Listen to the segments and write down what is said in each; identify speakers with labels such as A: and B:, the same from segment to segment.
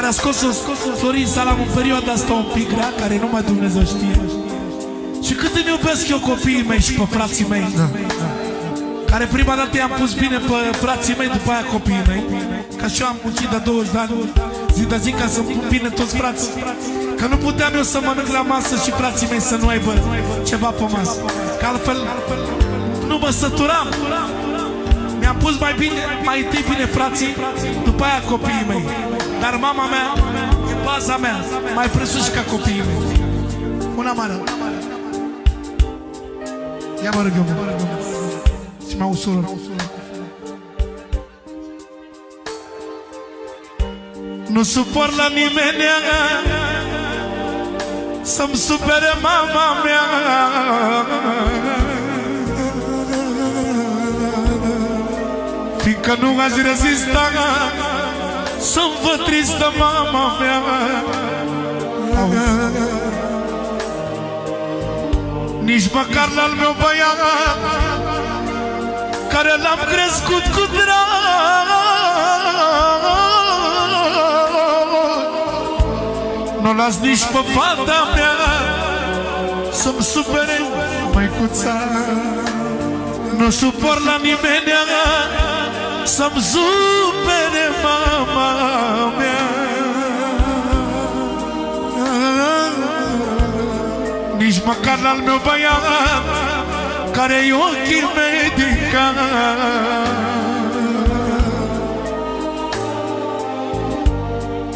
A: care a scos Florin Salam în perioada asta un pic grea, care numai Dumnezeu știe. Și cât îmi iubesc eu copiii mei și pe frații mei, care prima dată i-am pus bine pe frații mei, după aia copiii mei. Ca și eu am muncit de 20 de ani, zi de zi, ca să-mi pun bine toți frații. Că nu puteam eu să mănânc la masă și frații mei să nu aibă ceva pe masă. Că altfel nu mă săturam. Mi-am pus mai întâi bine frații, după aia copiii mei. Dar mama mea e baza mea, mai presus și ca copiii mei. Una mare. Ia mă rog eu, și mai ușor. Nu suport la nimeni să-mi supere mama mea. Fiindcă nu aș rezista să-mi văd tristă mama mea. Nici măcar la-al meu băiat, care l-am crescut cu drag, nu las nici pe fata mea să-mi supere măicuța. Nu suport la nimeni să-mi supere mama mea. Nici măcar al meu băiat, care-i ochii mei din cap.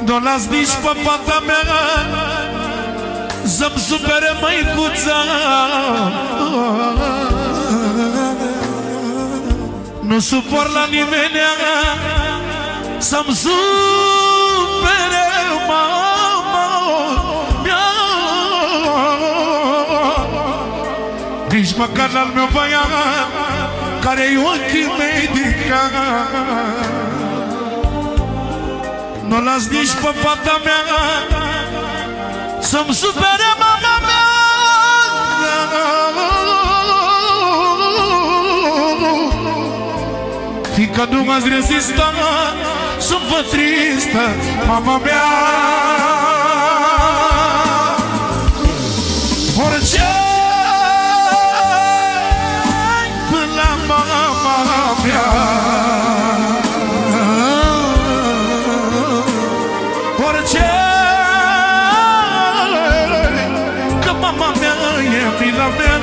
A: Nu las nici pe fata mea să-mi supere măicuța. Nu suport la nimeni să-mi supere mama mea. Nici măcar al meu băiat, care-i ochii mei din cap. Nu las nici pe fata mea să-mi supere mama mea. Fiindcă nu m-ați rezistat să-mi văd tristă mama mea. Orice până la mama mea. Orice, că mama mea e mila mea.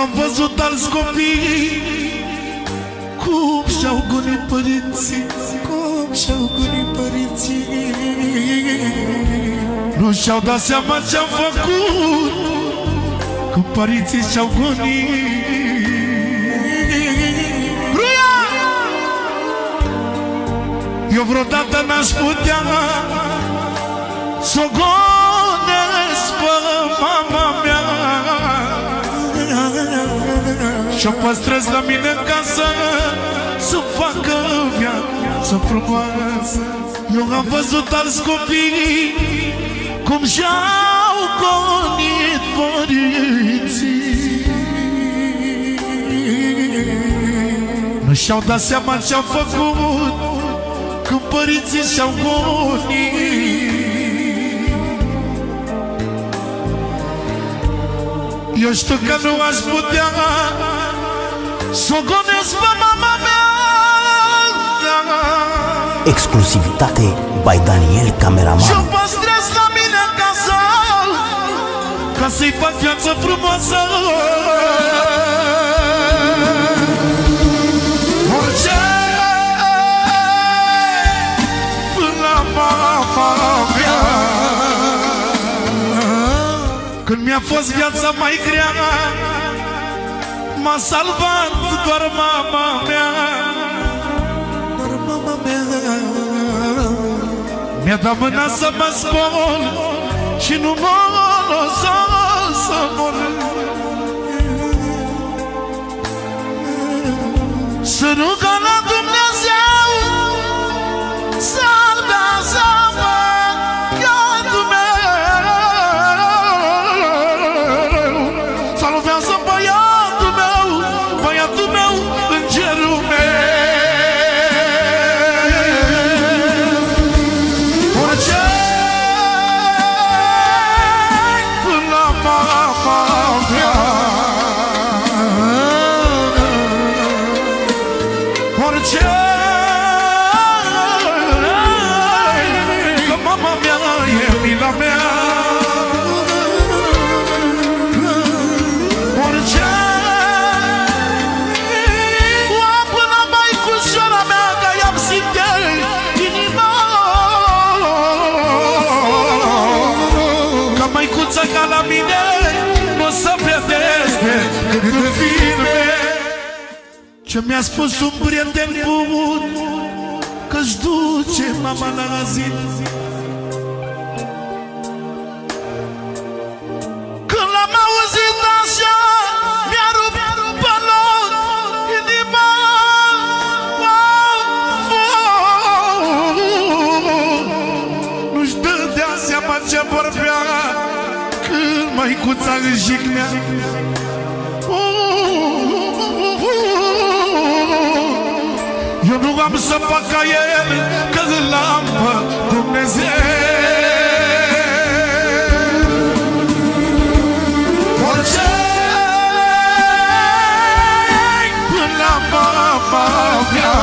A: Am văzut alți copii cum și-au gonit părinții, cum și-au gonit părinții. Nu și-au dat seama ce-am făcut când părinții și-au gonit. Ruia! Eu vreodată n-aș putea s-o gonesc pe mama mea și-o păstrez la mine în casă să facă viață frumoasă. Eu am văzut alți copii cum și-au gonit părinții. Nu și-au dat seama ce-au făcut când părinții și-au gonit. Eu știu că nu aș putea s-o gonesc pe mama mea.
B: Exclusivitate by Daniel Cameraman.
A: Și-o păstrez la mine acasă ca să-i fac viață frumoasă. Orice până la mama mea. Când mi-a fost viața mai grea, m-a salvat doar mama mea. mama mea mi-a dat mâna să mă spun și nu mă lăsa să mor. Să rugă la Dumnezeu salvează-mă, iadul meu, salvează băiatul meu, îngerul meu. Orice până la mama mea, orice că mama mea e mila mea, orice o până măicușoara mea că i-am simte inima, că măicuța ca la mine n-o să vedeți decât în filme. Ce mi-a spus un prieten bun că-și duce mama la azil, când l-am auzit așa mi-a rupt pe loc inima. Nu-și dădea seama ce vorbea când măicuța își jignea. Eu nu am să fac ca el, că îl am pe Dumnezeu. Orice până la mama mea,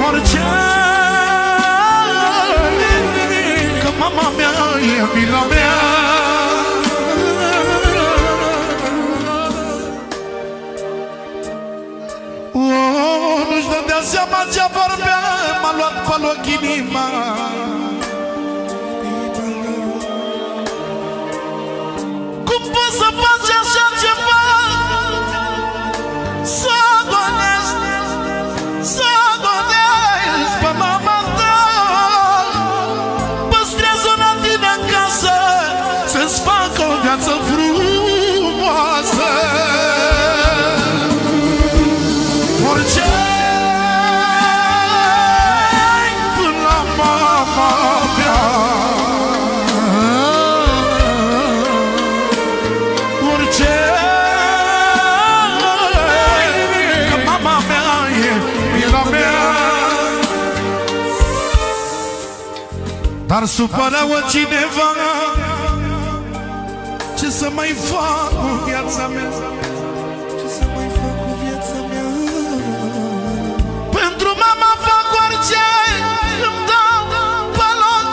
A: orice că mama mea e mila mea. Nu-și dădea seama ce vorbea, m-a luat pe loc inima. Cum poți să faci așa ceva? Să agonești pe mama ta. Păstrează una tine în casă, să-ți facă o viață frumoasă. Orice până la mama mea, orice că mama mea e mila mea. Dar supără-o cineva, ce să mai fac cu viața mea? Pentru mama fac orice, îmi dau pe loc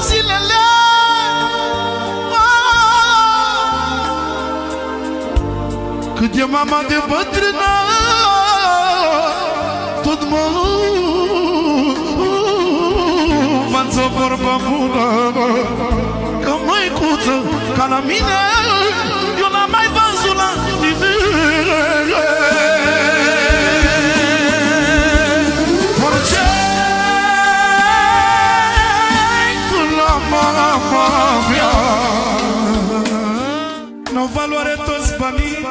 A: zilele. Cât e mama de bătrână, tot mă învață vorba bună, că măicuță ca la mine eu n-am mai văzut la nimeni. N-au valoare toți banii,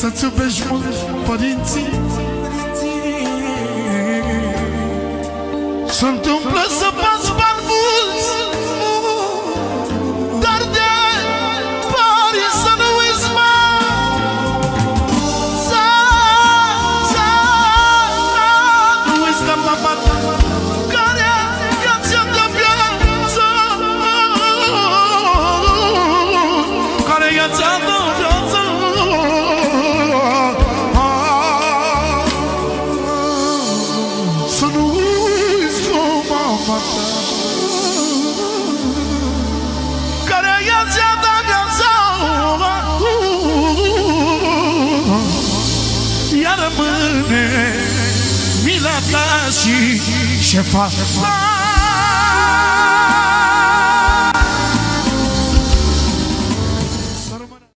A: să-ți iubești mult părinții. Se întâmplă să faci bani mulți, dar de părinți să nu uiți, mă. Nu uiți de mama ta, care i-a de viață, care i-a de viață. Să nu uiți de mama ta, care i-a de viață, iar rămâne mila ta și șefa.